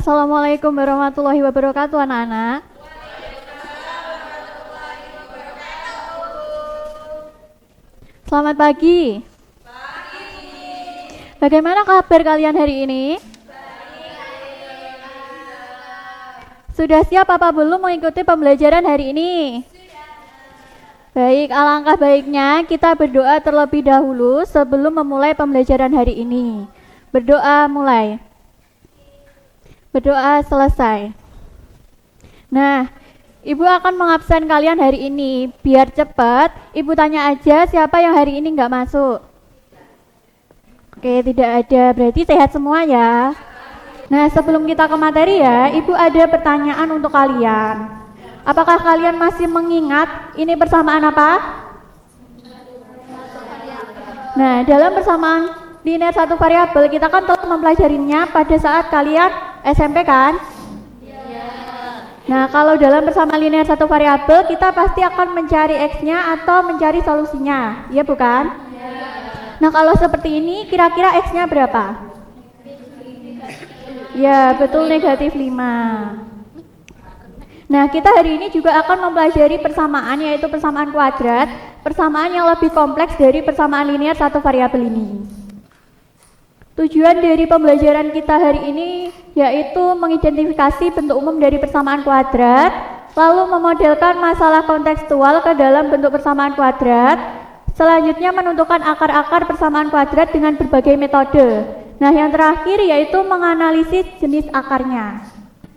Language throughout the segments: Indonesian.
Assalamualaikum warahmatullahi wabarakatuh anak-anak. Selamat pagi. Bagaimana kabar kalian hari ini? Sudah siap apa belum mengikuti pembelajaran hari ini? Baik, alangkah baiknya kita berdoa terlebih dahulu sebelum memulai pembelajaran hari ini. Berdoa mulai. Berdoa selesai. Nah, Ibu akan mengabsen kalian hari ini. Biar cepat, Ibu tanya aja siapa yang hari ini nggak masuk. Oke, tidak ada. Berarti sehat semua ya. Nah, sebelum kita ke materi ya, Ibu ada pertanyaan untuk kalian. Apakah kalian masih mengingat ini persamaan apa? Nah, dalam persamaan linear satu variabel kita kan telah mempelajarinya pada saat kalian SMP kan? Nah, kalau dalam persamaan linear satu variabel kita pasti akan mencari x-nya atau mencari solusinya, iya bukan? Nah, kalau seperti ini kira-kira x-nya berapa? Ya, betul, negatif 5. Nah, kita hari ini juga akan mempelajari persamaan, yaitu persamaan kuadrat, persamaan yang lebih kompleks dari persamaan linear satu variabel ini. Tujuan dari pembelajaran kita hari ini yaitu mengidentifikasi bentuk umum dari persamaan kuadrat, lalu memodelkan masalah kontekstual ke dalam bentuk persamaan kuadrat, selanjutnya menentukan akar-akar persamaan kuadrat dengan berbagai metode. Nah, yang terakhir yaitu menganalisis jenis akarnya.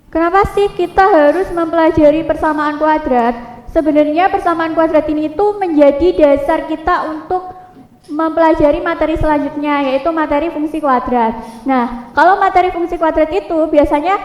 Kenapa sih kita harus mempelajari persamaan kuadrat? Sebenarnya persamaan kuadrat ini tuh menjadi dasar kita untuk mempelajari materi selanjutnya, yaitu materi fungsi kuadrat. Nah, kalau materi fungsi kuadrat itu biasanya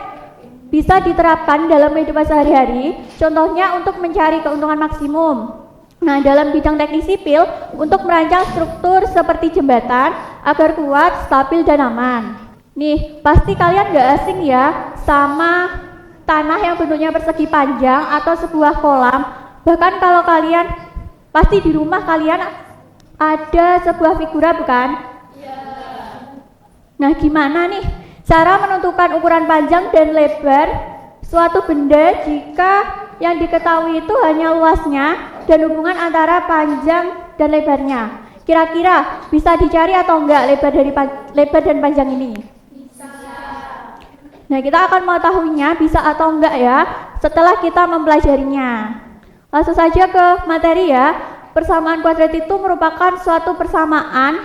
bisa diterapkan dalam kehidupan sehari-hari, contohnya untuk mencari keuntungan maksimum. Nah, dalam bidang teknik sipil, untuk merancang struktur seperti jembatan agar kuat, stabil, dan aman. Nih, pasti kalian gak asing ya sama tanah yang bentuknya persegi panjang atau sebuah kolam. Bahkan kalau kalian, pasti di rumah kalian ada sebuah figura bukan? Nah, gimana nih cara menentukan ukuran panjang dan lebar suatu benda jika yang diketahui itu hanya luasnya dan hubungan antara panjang dan lebarnya? Kira-kira bisa dicari atau enggak lebar dan panjang ini? Nah, kita akan mengetahuinya bisa atau enggak ya setelah kita mempelajarinya. Langsung saja ke materi ya. Persamaan kuadrat itu merupakan suatu persamaan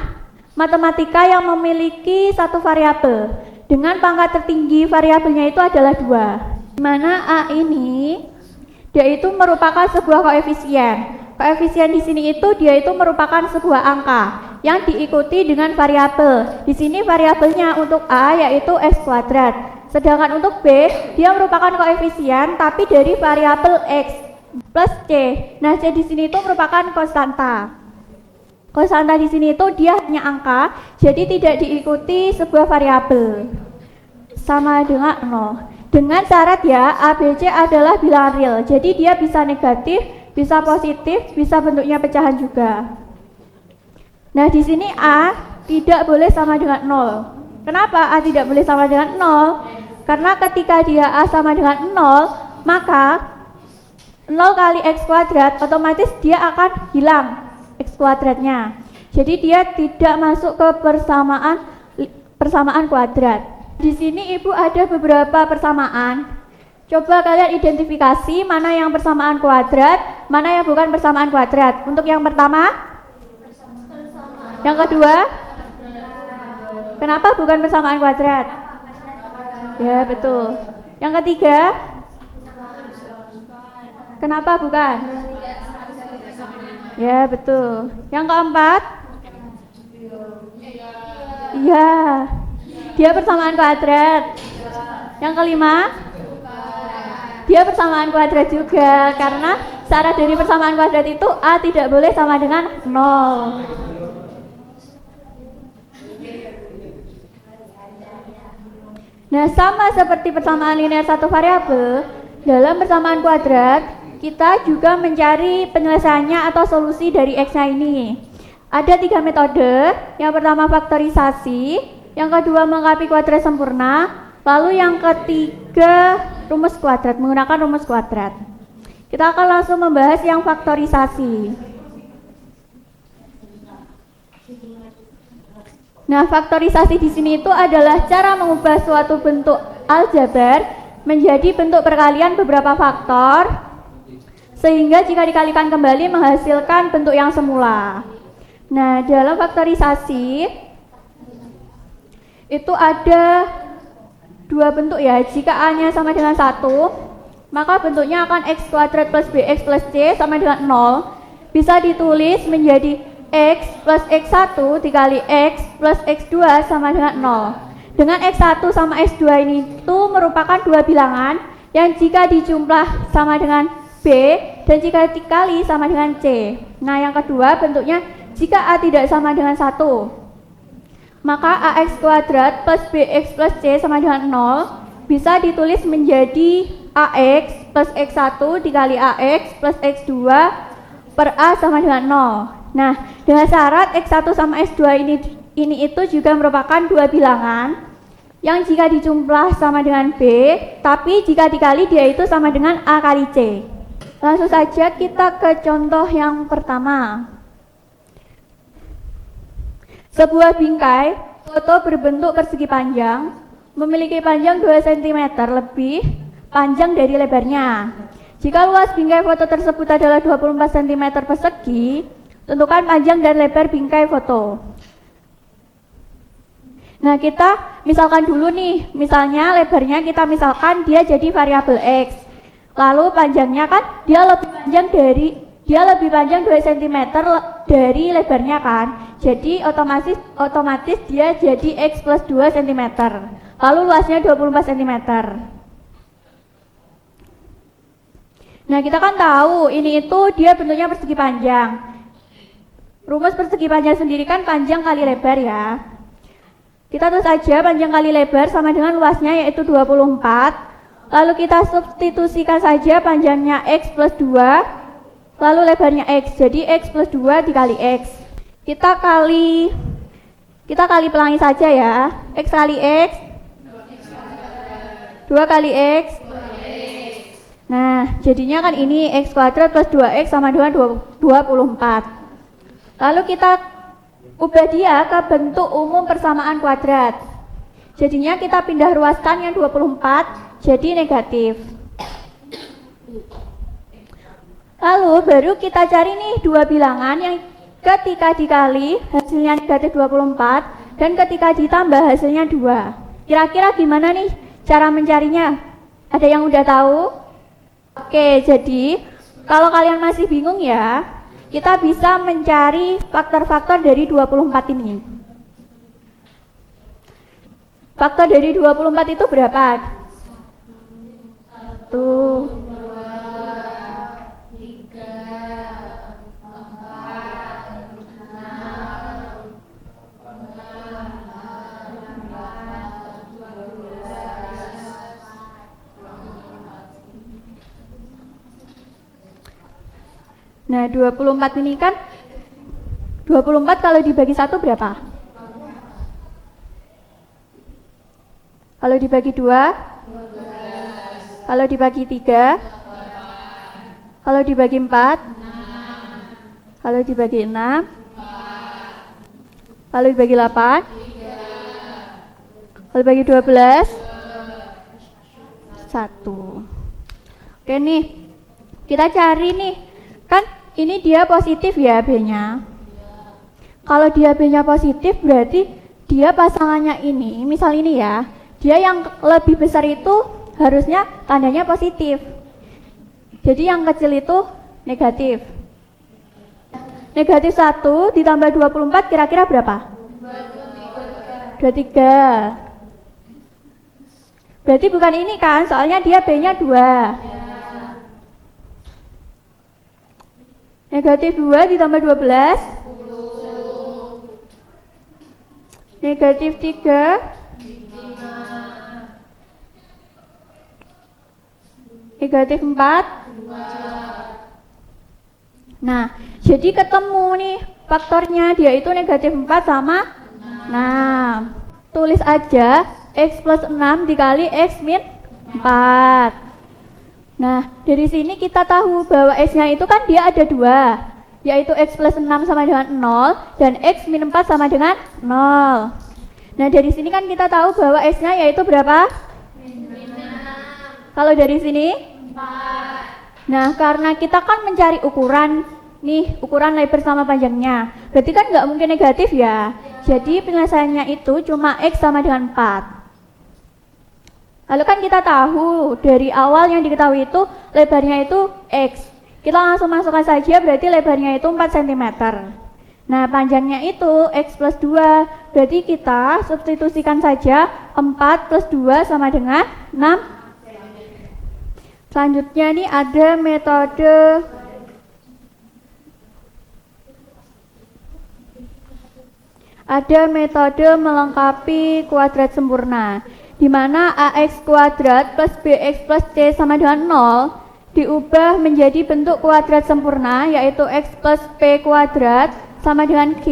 matematika yang memiliki satu variabel dengan pangkat tertinggi variabelnya itu adalah 2. Di mana A ini dia itu merupakan sebuah koefisien. Koefisien di sini itu dia itu merupakan sebuah angka yang diikuti dengan variabel. Di sini variabelnya untuk A yaitu x kuadrat. Sedangkan untuk B dia merupakan koefisien tapi dari variabel x plus C. Nah, C di sini itu merupakan konstanta. Konstanta di sini itu dia hanya angka, jadi tidak diikuti sebuah variabel. Sama dengan 0. Dengan syarat ya, A, B, C adalah bilangan real. Jadi dia bisa negatif, bisa positif, bisa bentuknya pecahan juga. Nah, di sini A tidak boleh sama dengan 0. Kenapa A tidak boleh sama dengan 0? Karena ketika dia A sama dengan 0, maka 0 kali x kuadrat otomatis dia akan hilang x kuadratnya. Jadi dia tidak masuk ke persamaan kuadrat. Di sini Ibu ada beberapa persamaan. Coba kalian identifikasi mana yang persamaan kuadrat, mana yang bukan persamaan kuadrat. Untuk yang pertama? Yang kedua? Kenapa bukan persamaan kuadrat? Ya, betul. Yang ketiga? Kenapa bukan? Ya, betul. Yang keempat? Iya, dia persamaan kuadrat. Yang kelima? Dia persamaan kuadrat juga, karena syarat dari persamaan kuadrat itu A tidak boleh sama dengan 0. Nah, sama seperti persamaan linear satu variabel, dalam persamaan kuadrat kita juga mencari penyelesaiannya atau solusi dari x-nya ini. Ada 3 metode. Yang pertama faktorisasi, yang kedua melengkapi kuadrat sempurna, Lalu yang ketiga, rumus kuadrat, menggunakan rumus kuadrat. Kita akan langsung membahas yang faktorisasi. Nah, faktorisasi di sini itu adalah cara mengubah suatu bentuk aljabar menjadi bentuk perkalian beberapa faktor, sehingga jika dikalikan kembali menghasilkan bentuk yang semula. Nah, dalam faktorisasi itu ada dua bentuk ya. Jika A-nya sama dengan 1, maka bentuknya akan x kuadrat plus bx plus c sama dengan 0. Bisa ditulis menjadi x plus x1 dikali x plus x2 sama dengan 0. Dengan x1 sama x2 ini itu merupakan dua bilangan yang jika dijumlah sama dengan b dan jika dikali sama dengan c. Nah, yang kedua bentuknya jika a tidak sama dengan 1, maka ax kuadrat plus bx plus c sama dengan 0 bisa ditulis menjadi ax plus x1 dikali ax plus x2 per a sama dengan 0. Nah, dengan syarat x1 sama x2 ini itu juga merupakan dua bilangan yang jika dijumlah sama dengan b, tapi jika dikali dia itu sama dengan a kali c. Langsung saja kita ke contoh yang pertama. Sebuah bingkai foto berbentuk persegi panjang memiliki panjang 2 cm lebih panjang dari lebarnya. Jika luas bingkai foto tersebut adalah 24 cm persegi, tentukan panjang dan lebar bingkai foto. Nah, kita misalkan dulu nih, misalnya lebarnya kita misalkan dia jadi variabel x. Lalu panjangnya kan dia lebih panjang 2 cm dari lebarnya kan. Jadi otomatis dia jadi x plus 2 cm. Lalu luasnya 24 cm. Nah, kita kan tahu ini itu dia bentuknya persegi panjang. Rumus persegi panjang sendiri kan panjang kali lebar ya. Kita tulis aja panjang kali lebar sama dengan luasnya yaitu 24. Lalu kita substitusikan saja panjangnya x plus 2, lalu lebarnya x. Jadi x plus 2 dikali x. Kita kali pelangi saja ya. X kali x 2 kali x. Nah, jadinya kan ini x kuadrat plus 2x sama dengan 24. Lalu kita ubah dia ke bentuk umum persamaan kuadrat. Jadinya kita pindah ruaskan yang 24 jadi negatif. Lalu baru kita cari nih dua bilangan yang ketika dikali hasilnya negatif 24 dan ketika ditambah hasilnya 2. Kira-kira gimana nih cara mencarinya? Ada yang udah tahu? Oke, jadi kalau kalian masih bingung ya, kita bisa mencari faktor-faktor dari 24 ini. Faktor dari 24 itu berapa? 1, 2, 4. Nah, 24 ini kan 24 kalau dibagi 1 berapa? Kalau dibagi 2? 12. Kalau dibagi 3? 4. Kalau dibagi 4? 6. Kalau dibagi 6? 4. Kalau dibagi 8? 3. Kalau dibagi 12? 1. Oke nih, kita cari nih. Kan ini dia positif ya B-nya. Kalau dia B-nya positif berarti dia pasangannya ini, misal ini ya, dia yang lebih besar itu harusnya tandanya positif. Jadi yang kecil itu negatif. Negatif 1 ditambah 24 kira-kira berapa? 23. Berarti bukan ini kan, soalnya dia B-nya 2. Negatif 2 ditambah 12. 10. Negatif 3. 5. Negatif 4. 2. Nah, jadi ketemu nih faktornya, dia itu negatif 4 sama 6. Tulis aja X plus 6 dikali X min 4. Nah, dari sini kita tahu bahwa X-nya itu kan dia ada 2, yaitu X plus 6 sama dengan 0 dan X min 4 sama dengan 0. Nah, dari sini kan kita tahu bahwa X-nya yaitu berapa? Kalau dari sini? 4. Nah, karena kita kan mencari ukuran, nih ukuran lebar sama panjangnya, berarti kan nggak mungkin negatif ya. Jadi penyelesaiannya itu cuma X sama dengan 4. Lalu kan kita tahu dari awal yang diketahui itu lebarnya itu X. Kita langsung masukkan saja, berarti lebarnya itu 4 cm. Nah, panjangnya itu X plus 2. Berarti kita substitusikan saja 4 plus 2 sama dengan 6. Selanjutnya nih ada metode melengkapi kuadrat sempurna, di mana AX kuadrat plus BX plus C sama dengan 0 diubah menjadi bentuk kuadrat sempurna, yaitu X plus P kuadrat sama dengan Q,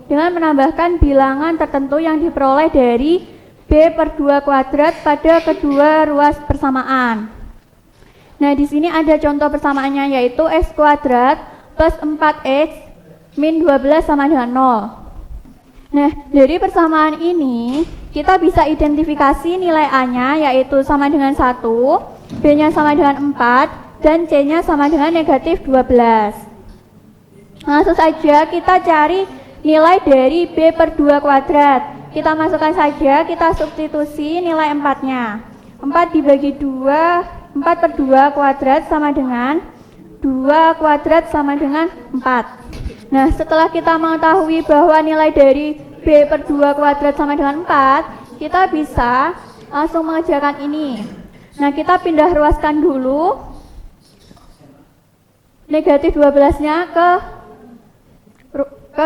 dengan menambahkan bilangan tertentu yang diperoleh dari B per 2 kuadrat pada kedua ruas persamaan. Nah, di sini ada contoh persamaannya, yaitu X kuadrat plus 4X min 12 sama dengan 0. Nah, dari persamaan ini kita bisa identifikasi nilai A-nya, yaitu sama dengan 1, B-nya sama dengan 4, dan C-nya sama dengan negatif 12. Langsung saja kita cari nilai dari B per 2 kuadrat. Kita masukkan saja, kita substitusi nilai 4-nya. 4 dibagi 2, 4 per 2 kuadrat sama dengan 2 kuadrat sama dengan 4. Nah, setelah kita mengetahui bahwa nilai dari B per 2 kuadrat sama dengan 4, kita bisa langsung mengerjakan ini. Nah, kita pindah ruaskan dulu negatif 12-nya ke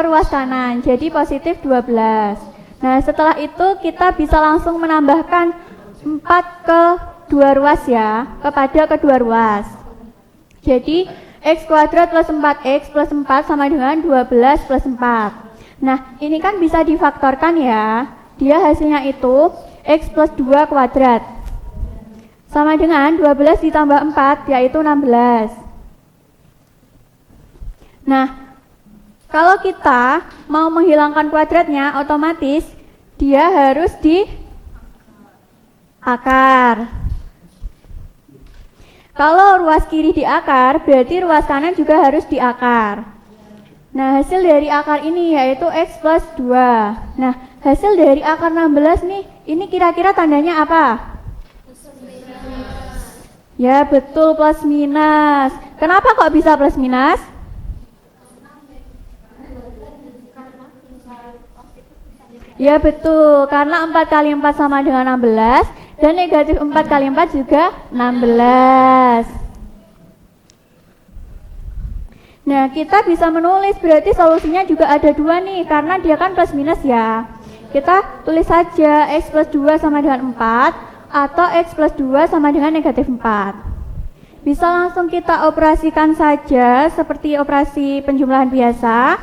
ruas kanan, jadi positif 12. Nah, setelah itu kita bisa langsung menambahkan 4 ke 2 ruas ya, kepada kedua ruas. Jadi X kuadrat plus 4X plus 4 sama dengan 12 plus 4. Nah, ini kan bisa difaktorkan ya. Dia hasilnya itu X plus 2 kuadrat sama dengan 12 ditambah 4, yaitu 16. Nah, kalau kita mau menghilangkan kuadratnya, otomatis dia harus di akar. Kalau ruas kiri di akar, berarti ruas kanan juga harus di akar. Nah, hasil dari akar ini yaitu X plus 2. Nah, hasil dari akar 16 nih, ini kira-kira tandanya apa? Ya, betul, plus minus. Kenapa kok bisa plus minus? Ya, betul, karena 4 kali 4 sama dengan 16, dan negatif 4 kali 4 juga 16. Nah, kita bisa menulis, berarti solusinya juga ada 2 nih, karena dia kan plus minus ya. Kita tulis saja X plus 2 sama dengan 4, atau X plus 2 sama dengan negatif 4. Bisa langsung kita operasikan saja, seperti operasi penjumlahan biasa.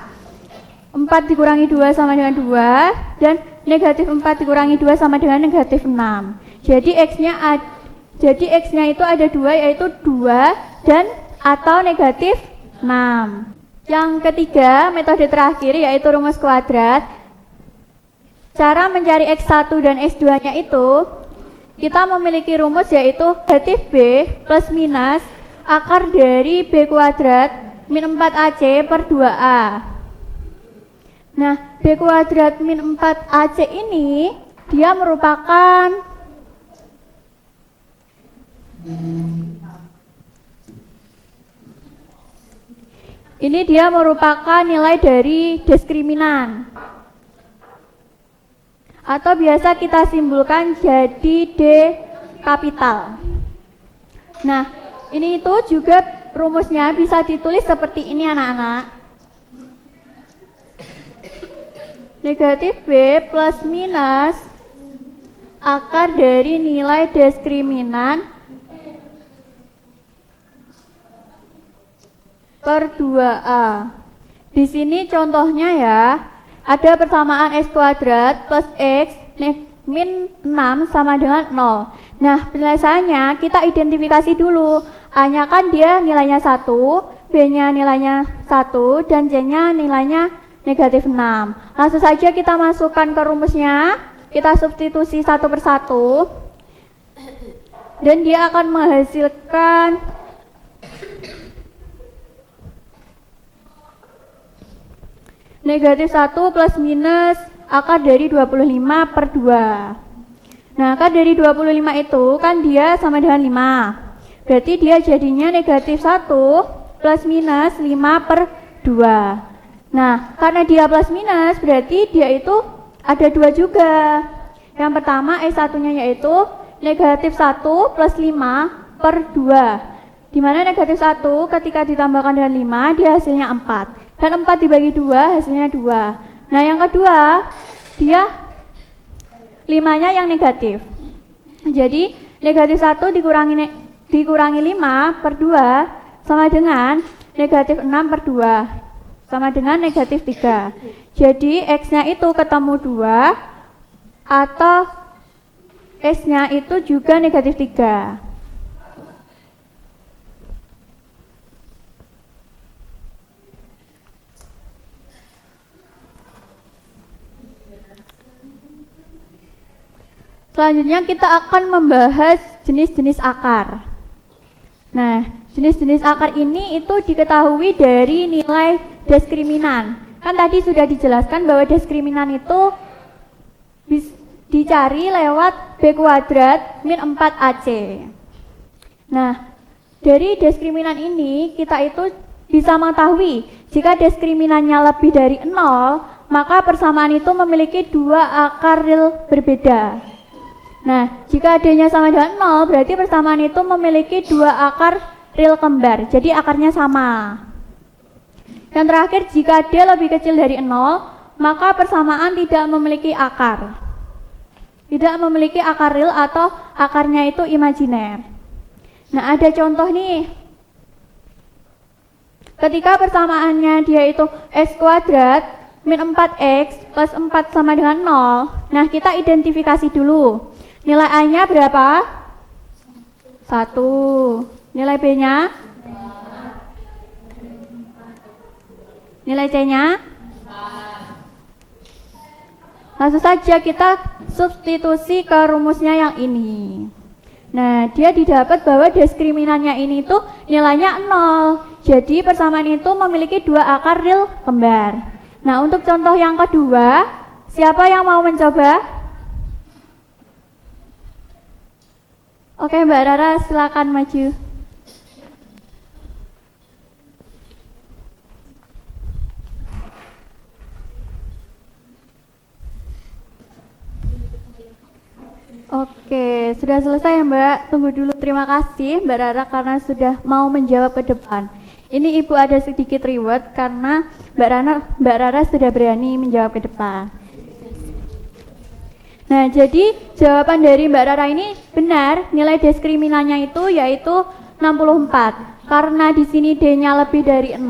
4 dikurangi 2 sama dengan 2, dan negatif 4 dikurangi 2 sama dengan negatif 6. Jadi X-nya itu ada 2, yaitu 2 dan atau negatif 6. Yang ketiga, metode terakhir yaitu rumus kuadrat. Cara mencari X1 dan X2-nya itu, kita memiliki rumus yaitu negatif B plus minus akar dari B kuadrat min 4AC per 2A. Nah, B kuadrat min 4AC ini, dia merupakan nilai dari diskriminan, atau biasa kita simpulkan jadi D kapital. Nah, ini itu juga rumusnya bisa ditulis seperti ini anak-anak. Negatif B plus minus akar dari nilai diskriminan per 2A. Di sini contohnya ya, ada persamaan X kuadrat plus X min 6 sama dengan 0. Nah, penyelesaiannya kita identifikasi dulu. A-nya kan dia nilainya 1, B-nya nilainya 1, dan C-nya nilainya negatif 6. Langsung saja kita masukkan ke rumusnya, kita substitusi satu persatu, dan dia akan menghasilkan negatif 1 plus minus akar dari 25 per 2. Nah, akar dari 25 itu kan dia sama dengan 5. Berarti dia jadinya negatif 1 plus minus 5 per 2. Nah, karena dia plus minus berarti dia itu ada 2 juga. Yang pertama S1-nya yaitu negatif 1 plus 5 per 2. Dimana negatif 1 ketika ditambahkan dengan 5 dia hasilnya 4. Dan 4 dibagi 2 hasilnya 2. Nah, yang kedua dia 5-nya yang negatif. Jadi negatif 1 dikurangi 5 per 2 sama dengan negatif 6 per 2 sama dengan negatif 3. Jadi X-nya itu ketemu 2 atau S-nya itu juga negatif 3. Selanjutnya kita akan membahas jenis-jenis akar. Nah, jenis-jenis akar ini itu diketahui dari nilai diskriminan. Kan tadi sudah dijelaskan bahwa diskriminan itu dicari lewat B kuadrat min 4AC. Nah, dari diskriminan ini kita itu bisa mengetahui jika diskriminannya lebih dari 0, maka persamaan itu memiliki 2 akar real berbeda. Nah, jika D-nya sama dengan 0, berarti persamaan itu memiliki 2 akar real kembar. Jadi akarnya sama. Yang terakhir, jika D lebih kecil dari 0, maka persamaan tidak memiliki akar. Tidak memiliki akar real atau akarnya itu imajiner. Nah, ada contoh nih. Ketika persamaannya dia itu S kuadrat min 4X plus 4 sama dengan 0. Nah, kita identifikasi dulu. Nilai A-nya berapa? 1. Nilai B-nya? Nilai C-nya? Langsung saja kita substitusi ke rumusnya yang ini. Nah, dia didapat bahwa diskriminannya ini tuh nilainya 0. Jadi persamaan itu memiliki 2 akar real kembar. Nah, untuk contoh yang kedua, siapa yang mau mencoba? Oke, Mbak Rara, silakan maju. Oke, sudah selesai ya Mbak. Tunggu dulu, terima kasih Mbak Rara karena sudah mau menjawab ke depan. Ini Ibu ada sedikit reward karena Mbak Rara sudah berani menjawab ke depan. Nah, jadi jawaban dari Mbak Rara ini benar, nilai diskriminannya itu yaitu 64. Karena di sini D-nya lebih dari 0,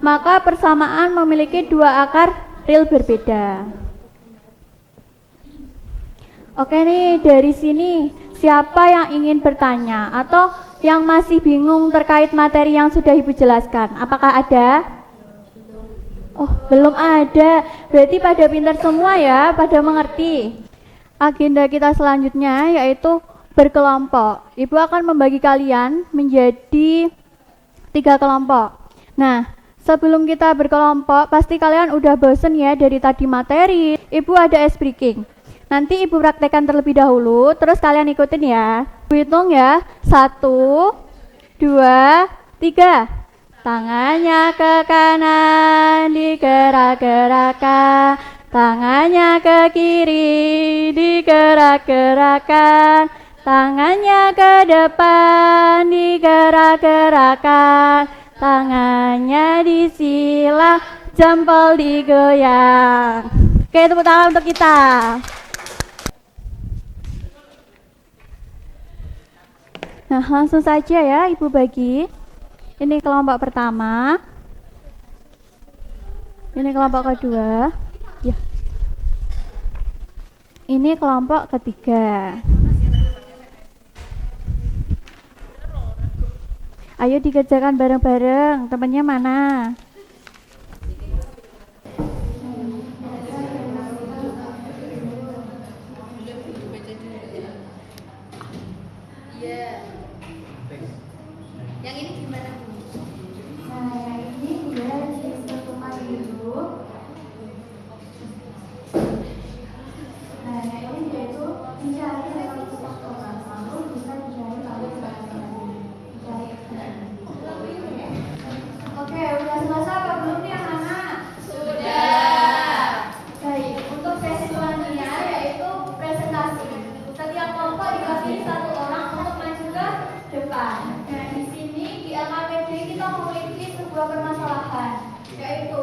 maka persamaan memiliki 2 akar real berbeda. Oke nih, dari sini siapa yang ingin bertanya atau yang masih bingung terkait materi yang sudah Ibu jelaskan? Apakah ada? Oh, belum ada. Berarti pada pintar semua ya, pada mengerti. Agenda kita selanjutnya yaitu berkelompok. Ibu akan membagi kalian menjadi 3 kelompok. Nah, sebelum kita berkelompok, pasti kalian udah bosen ya dari tadi materi. Ibu ada ice breaking. Nanti Ibu praktekkan terlebih dahulu, terus kalian ikutin ya. Ibu hitung ya, 1, 2, 3. Tangannya ke kanan, digerak-gerakkan. Tangannya ke kiri, digerak-gerakkan. Tangannya ke depan, digerak-gerakkan. Tangannya disilang, jempol digoyang. Oke, tepuk tangan untuk kita. Nah, langsung saja ya Ibu bagi. Ini kelompok pertama. Ini kelompok kedua. Ya. Ini kelompok ketiga. Ayo dikerjakan bareng-bareng. Temannya mana? Yang ini gimana? Nah, yang ini dia ditentukan dulu. Nah, yang ini dia itu mencari level faktoran, lalu bisa dicari lalu Oke, udah selesai apa belum nih anak-anak? Sudah. Baik, untuk sesi selanjutnya yaitu presentasi. Setiap kelompok dikasih satu orang untuk maju ke depan. Nah, di sini di LKPD kita memiliki sebuah permasalahan, yaitu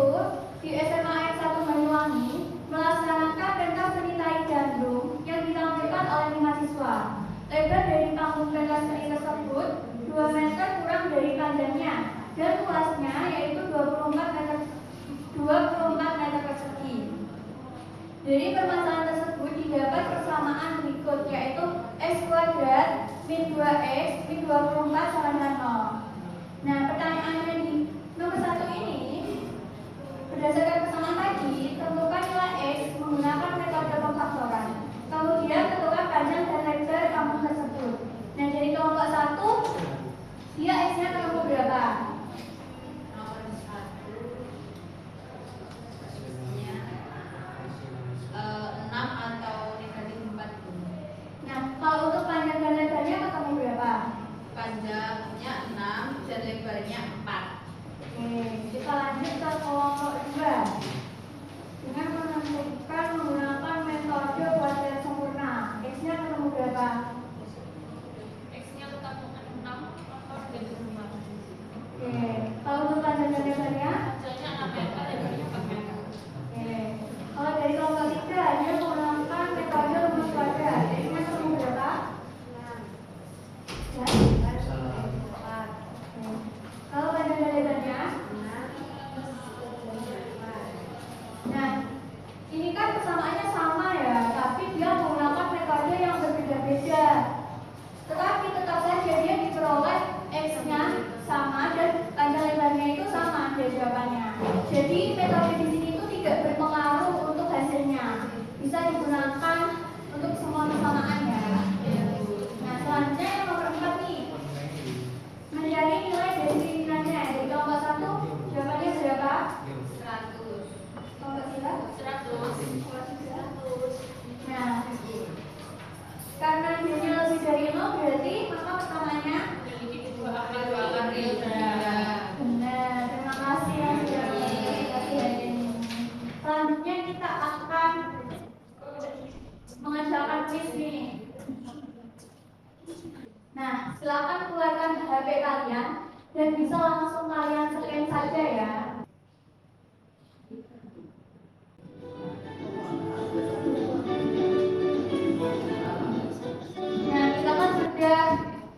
di SMA N1 Banyuwangi melaksanakan pentas seni tari gandrung yang ditampilkan oleh 5 siswa. Lebar dari panggung pentas seni tersebut 2 meter kurang dari panjangnya dan luasnya yaitu 24 meter persegi. Dari permasalahan tersebut didapat persamaan berikut, yaitu X kuadrat min 2X min 24 sama dengan 0. Nah, pertanyaannya di nomor 1 ini, berdasarkan persamaan tadi, tentukan nilai X menggunakan metode pemfaktoran. Kemudian tentukan panjang dan lebar panggung tersebut. Nah, dari kelompok 1, dia X-nya ketemu berapa? Nomor 1 6 atau negatif 4. Nah, kalau untuk panjang dan lebarnya ketemu berapa? Panjangnya 6 dan lebarnya 4. Oke, kita lanjut ke kelompok 2 dengan menentukan menggunakan metode kuadrat sempurna. X-nya ketemu berapa? X-nya ketemu 6 atau negatif 4. Oke, kalau untuk panjang dan lebarnya? Panjangnya 6 meter, lebarnya 4 meter. Oke, kalau dari kelompok 3 dia menggunakan metode rumus kuadrat. X-nya ketemu berapa? 6. Kalau panjang dan lebarnya? Nah, ini kan persamaannya sama ya, tapi dia menggunakan metode yang berbeda-beda. Tetapi tetap saja dia diperoleh X-nya sama dan panjang lebarnya itu sama dia jawabannya. Jadi metode di sini itu tidak berpengaruh untuk hasilnya. Bisa digunakan untuk semua persamaan ya. Nah, selanjutnya yang nomor 4 nih. Mencari nilai diskriminannya. Dari kelompok 1 jawabannya berapa? 100. Kelompok 3? 100. Nah, karena dia lebih dari 0 berarti maka persamaannya Memiliki dua akar real dan benar. Terima kasih yang sudah mengklarifikasi hari ini. Selanjutnya kita akan mengerjakan quiz nih. Nah, silakan keluarkan HP kalian dan bisa langsung kalian scan saja ya. Nah, kita kan sudah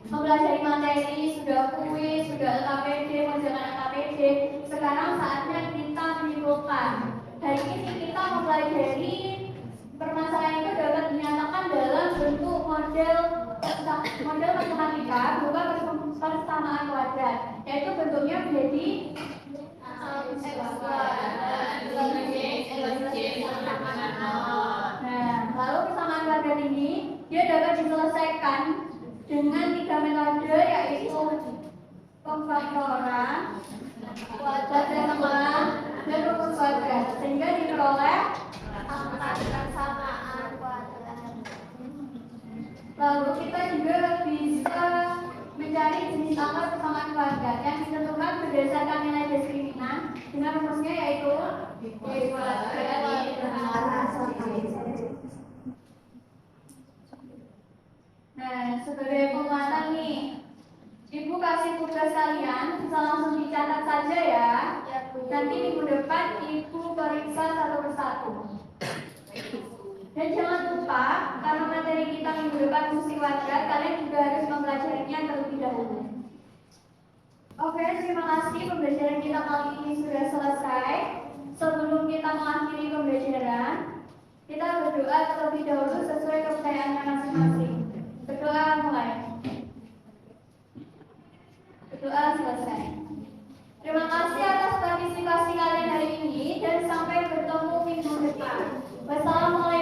mempelajari materi, sudah kuis, sudah LKPD, mengerjakan LKPD. Sekarang saatnya kita menyimpulkan. Hari ini kita mempelajari permasalahan itu dapat dinyatakan dalam bentuk model matematika berupa persamaan kuadrat, yaitu bentuknya menjadi Nah, lalu persamaan kuadrat ini dia dapat diselesaikan dengan 3 metode, yaitu pemfaktoran, kuadrat sempurna, dan rumus kuadrat, sehingga diperoleh persamaan kuadrat. Lalu kita juga bisa mencari jenis angka persamaan kuadrat yang ditentukan berdasarkan nilai diskriminan dengan rumusnya yaitu Y kuadrat. Nah, sebagai penguatan nih, Ibu kasih tugas kalian, bisa langsung dicatat saja ya. Nanti minggu depan Ibu periksa satu persatu. Dan jangan lupa, karena materi kita minggu depan fungsi kuadrat, kalian juga harus mempelajarinya terlebih dahulu. Oke, terima kasih, pembelajaran kita kali ini sudah selesai. Sebelum kita mengakhiri pembelajaran, kita berdoa. berdoa terlebih dahulu sesuai kepercayaannya masing-masing. Berdoa mulai. Berdoa selesai. Terima kasih atas partisipasi kalian hari ini dan sampai bertemu minggu depan. Wassalamualaikum